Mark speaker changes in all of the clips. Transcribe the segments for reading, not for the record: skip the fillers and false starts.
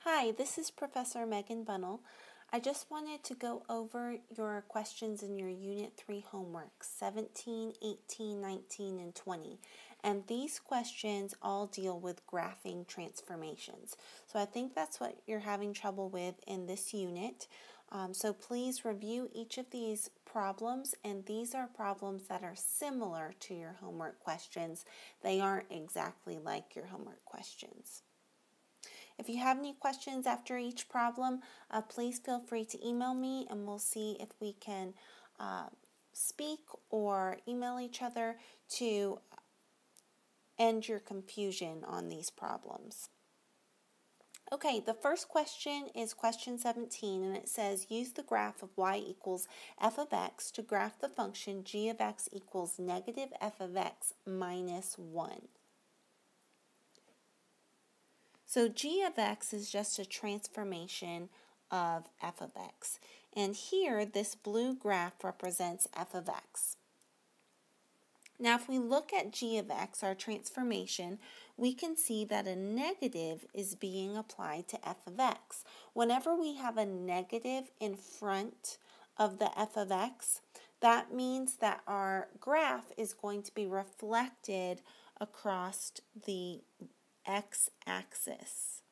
Speaker 1: Hi, this is Professor Megan Bunnell. I just wanted to go over your questions in your Unit 3 homework, 17, 18, 19, and 20. And these questions all deal with graphing transformations. So I think that's what you're having trouble with in this unit. So please review each of these problems, and these are problems that are similar to your homework questions. They aren't exactly like your homework questions. If you have any questions after each problem, please feel free to email me and we'll see if we can speak or email each other to end your confusion on these problems. Okay, the first question is question 17, and it says use the graph of y equals f of x to graph the function g of x equals negative f of x minus 1. So g of x is just a transformation of f of x. And here, this blue graph represents f of x. Now, if we look at g of x, our transformation, we can see that a negative is being applied to f of x. Whenever we have a negative in front of the f of x, that means that our graph is going to be reflected across the x-axis.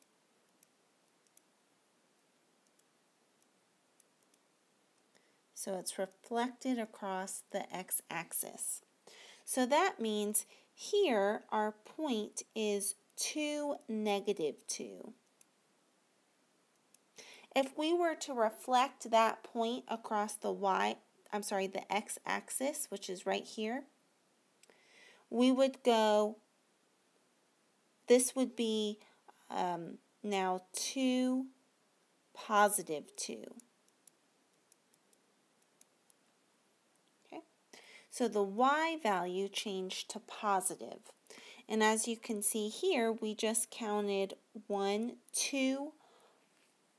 Speaker 1: So it's reflected across the x-axis. So that means here our point is 2, negative 2. If we were to reflect that point across the the x-axis, which is right here, we would go, this would be now 2, positive 2. Okay, so the y value changed to positive. And as you can see here, we just counted 1, 2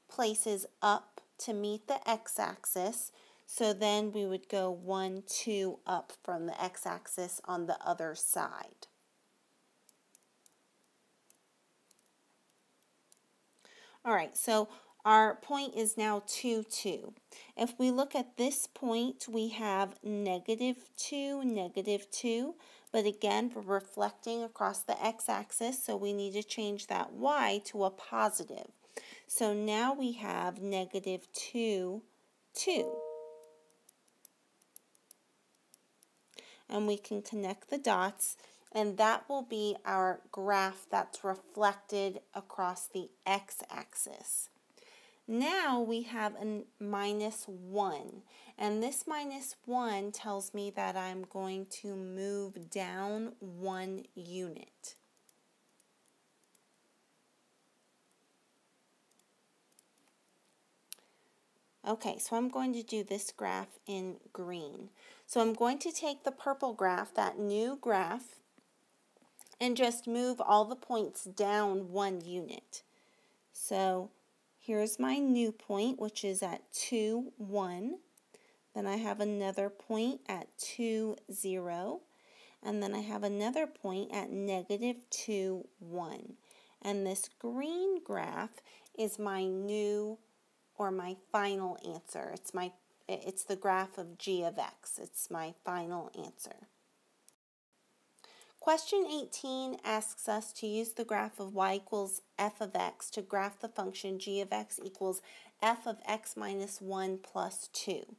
Speaker 1: places up to meet the x-axis. So then we would go 1, 2 up from the x-axis on the other side. All right, so our point is now 2, 2. If we look at this point, we have negative 2, negative 2. But again, we're reflecting across the x-axis, so we need to change that y to a positive. So now we have negative 2, 2. And we can connect the dots, and that will be our graph that's reflected across the x-axis. Now we have a minus 1, and this minus 1 tells me that I'm going to move down 1 unit. Okay, so I'm going to do this graph in green. So I'm going to take the purple graph, that new graph, and just move all the points down 1 unit. So here's my new point, which is at 2, 1. Then I have another point at 2, 0. And then I have another point at negative 2, 1. And this green graph is my new or my final answer. It's the graph of g of x. It's my final answer. Question 18 asks us to use the graph of y equals f of x to graph the function g of x equals f of x minus 1 plus 2.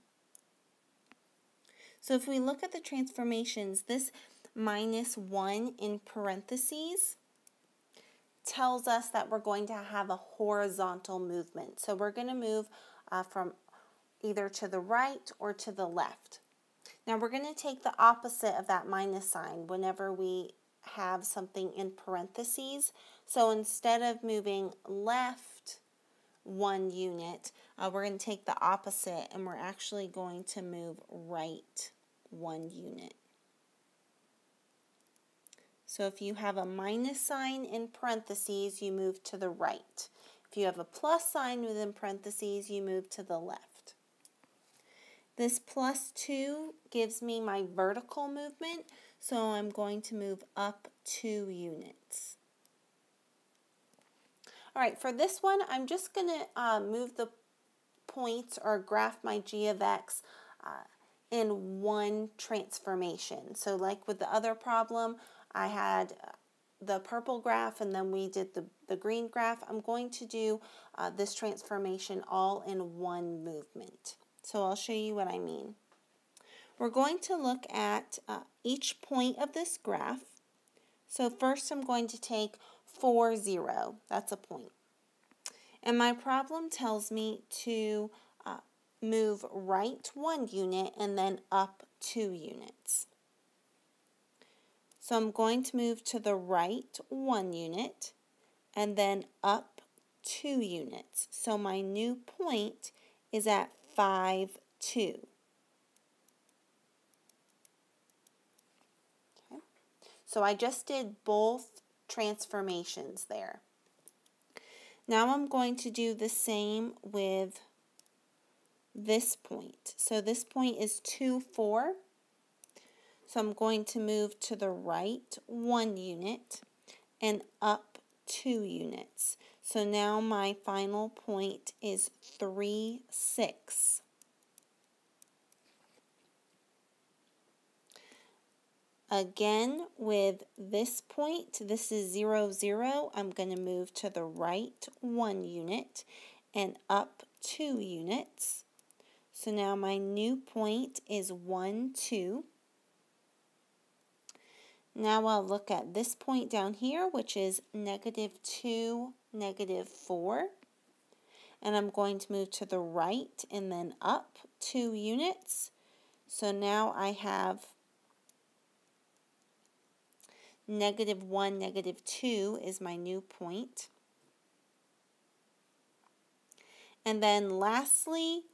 Speaker 1: So if we look at the transformations, this minus 1 in parentheses tells us that we're going to have a horizontal movement. So we're going to move from either to the right or to the left. Now we're going to take the opposite of that minus sign whenever we have something in parentheses. So instead of moving left 1 unit, we're going to take the opposite, and we're actually going to move right 1 unit. So if you have a minus sign in parentheses, you move to the right. If you have a plus sign within parentheses, you move to the left. This plus 2 gives me my vertical movement, so I'm going to move up 2 units. All right, for this one, I'm just going to move the points or graph my g of x in one transformation. So like with the other problem, I had the purple graph and then we did the green graph. I'm going to do this transformation all in one movement. So I'll show you what I mean. We're going to look at each point of this graph. So first I'm going to take 4, 0. That's a point. And my problem tells me to move right 1 unit and then up 2 units. So I'm going to move to the right 1 unit and then up 2 units. So my new point is at 5, 2. Okay. So I just did both transformations there. Now I'm going to do the same with this point. So this point is 2, 4. So I'm going to move to the right 1 unit and up 2 units. So now my final point is 3, 6. Again, with this point, this is 0, 0. I'm going to move to the right 1 unit and up 2 units. So now my new point is 1, 2. Now I'll look at this point down here, which is -2, -4. And I'm going to move to the right and then up 2 units. So now I have -1, -2 is my new point. And then lastly,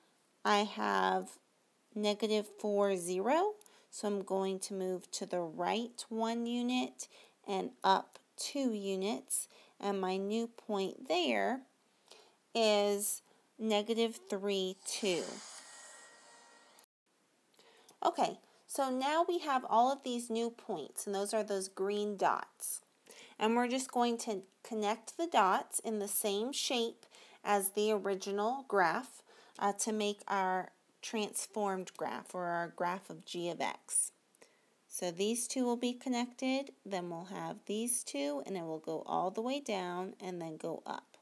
Speaker 1: I have -4, 0. So I'm going to move to the right 1 unit and up 2 units. And my new point there is -3, 2. Okay, so now we have all of these new points, and those are those green dots. And we're just going to connect the dots in the same shape as the original graph to make our transformed graph, or our graph of g of x. So these two will be connected, then we'll have these two, and it will go all the way down and then go up.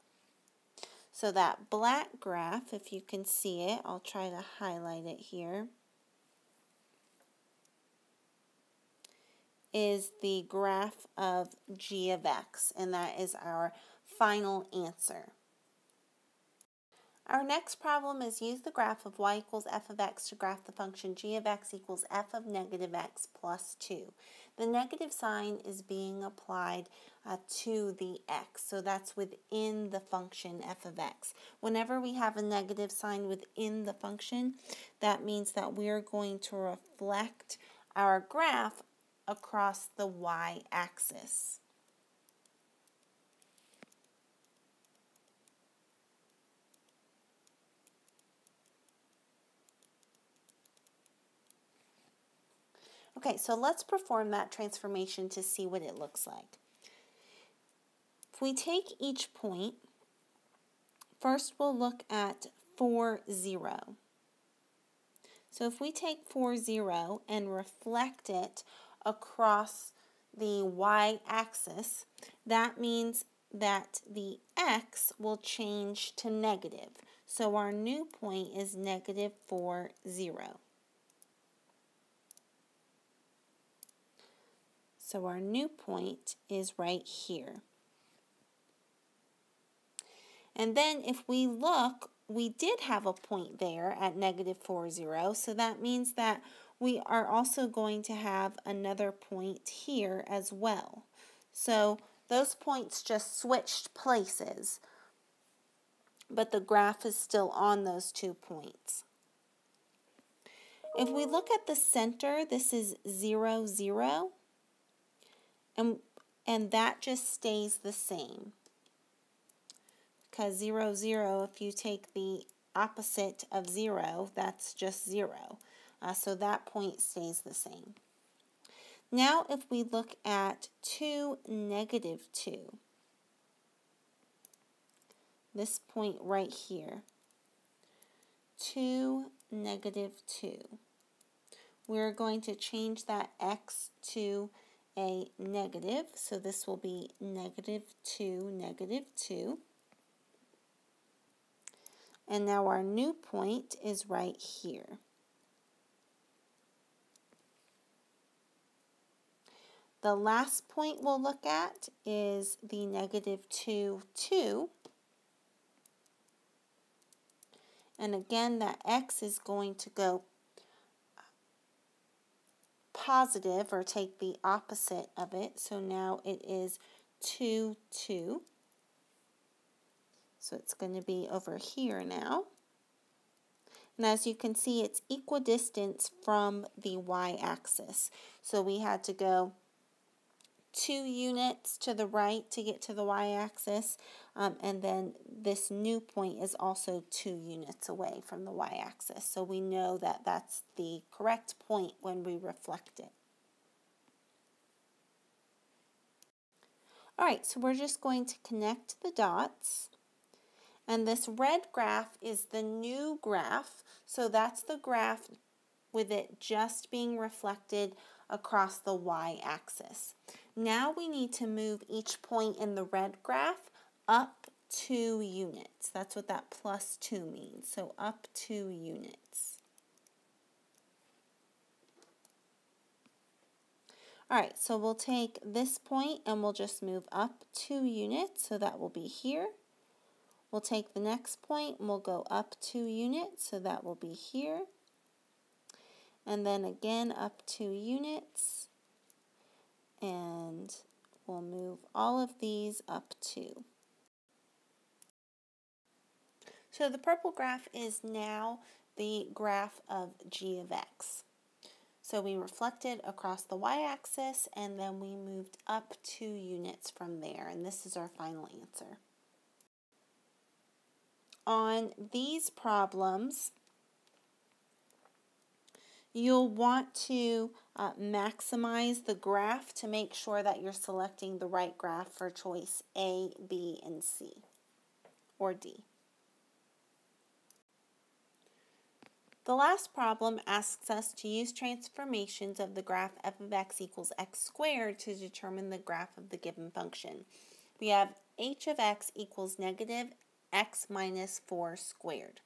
Speaker 1: So that black graph, if you can see it, I'll try to highlight it here, is the graph of g of x, and that is our final answer. Our next problem is use the graph of y equals f of x to graph the function g of x equals f of -x plus 2. The negative sign is being applied to the x, so that's within the function f of x. Whenever we have a negative sign within the function, that means that we are going to reflect our graph across the y-axis. Okay, so let's perform that transformation to see what it looks like. If we take each point, first we'll look at 4, 0. So if we take 4, 0 and reflect it across the y-axis, that means that the x will change to negative. So our new point is -4, 0. So our new point is right here. And then if we look, we did have a point there at -4, 0. So that means that we are also going to have another point here as well. So those points just switched places, but the graph is still on those 2 points. If we look at the center, this is 0, 0. And that just stays the same. Because 0, 0, if you take the opposite of 0, that's just 0. So that point stays the same. Now if we look at 2, -2. this point right here, 2, negative 2. We're going to change that x to a negative, so this will be negative 2, negative 2. And now our new point is right here. The last point we'll look at is the negative 2, 2. And again, that x is going to go positive, or take the opposite of it. So now it is 2, 2. So it's going to be over here now. And as you can see, it's equidistant from the y-axis. So we had to go 2 units to the right to get to the y-axis, and then this new point is also 2 units away from the y-axis. So we know that that's the correct point when we reflect it. All right, so we're just going to connect the dots. And this red graph is the new graph. So that's the graph with it just being reflected across the y-axis. Now we need to move each point in the red graph up 2 units. That's what that plus 2 means. So up 2 units. All right, so we'll take this point and we'll just move up 2 units. So that will be here. We'll take the next point and we'll go up 2 units. So that will be here. And then again up 2 units. And we'll move all of these up 2. So the purple graph is now the graph of g of x. So we reflected across the y-axis and then we moved up 2 units from there, and this is our final answer. On these problems, you'll want to maximize the graph to make sure that you're selecting the right graph for choice A, B, and C, or D. The last problem asks us to use transformations of the graph f of x equals x squared to determine the graph of the given function. We have h of x equals negative x minus 4 squared.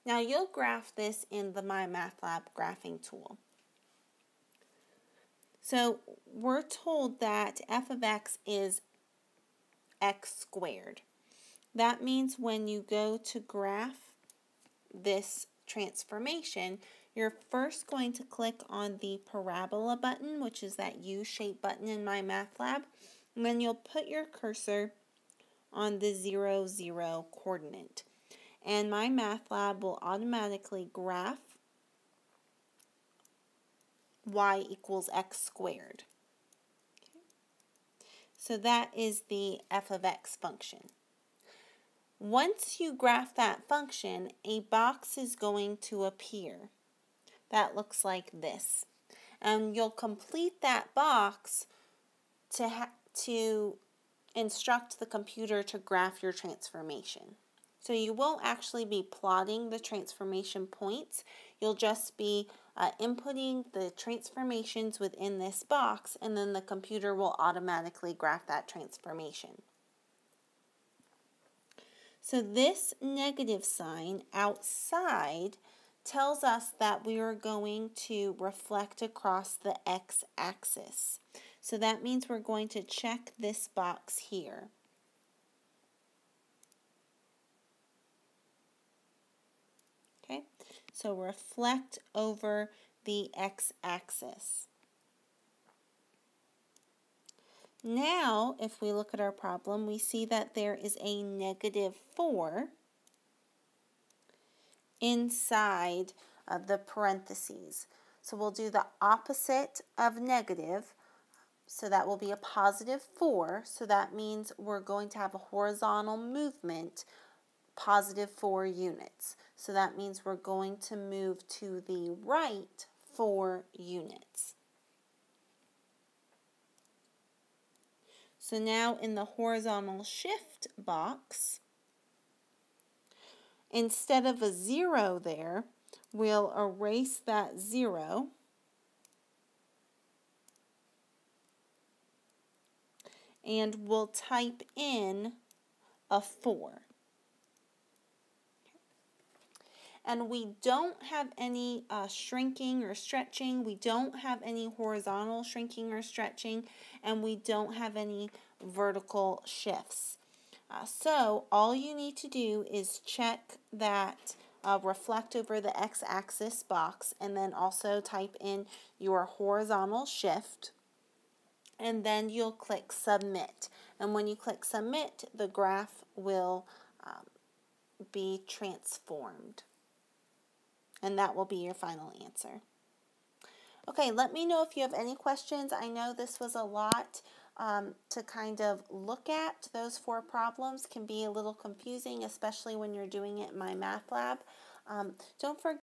Speaker 1: Now you'll graph this in the MyMathLab graphing tool. So we're told that f of x is x squared. That means when you go to graph this transformation, you're first going to click on the parabola button, which is that U-shaped button in MyMathLab, and then you'll put your cursor on the 0, 0 coordinate. And MyMathLab will automatically graph y equals x squared. Okay. So that is the f of x function. Once you graph that function, a box is going to appear that looks like this. And you'll complete that box to instruct the computer to graph your transformation. So you won't actually be plotting the transformation points. You'll just be inputting the transformations within this box, and then the computer will automatically graph that transformation. So this negative sign outside tells us that we are going to reflect across the x-axis. So that means we're going to check this box here. Okay, so reflect over the x-axis. Now, if we look at our problem, we see that there is a negative 4 inside the parentheses. So we'll do the opposite of negative. So that will be a positive 4. So that means we're going to have a horizontal movement, positive 4 units. So that means we're going to move to the right 4 units. So now in the horizontal shift box, instead of a 0 there, we'll erase that 0 and we'll type in a 4. And we don't have any shrinking or stretching. We don't have any horizontal shrinking or stretching. And we don't have any vertical shifts. So all you need to do is check that reflect over the x-axis box and then also type in your horizontal shift. And then you'll click submit. And when you click submit, the graph will be transformed. And that will be your final answer. Okay, let me know if you have any questions. I know this was a lot to kind of look at. Those 4 problems can be a little confusing, especially when you're doing it in my math lab. Don't forget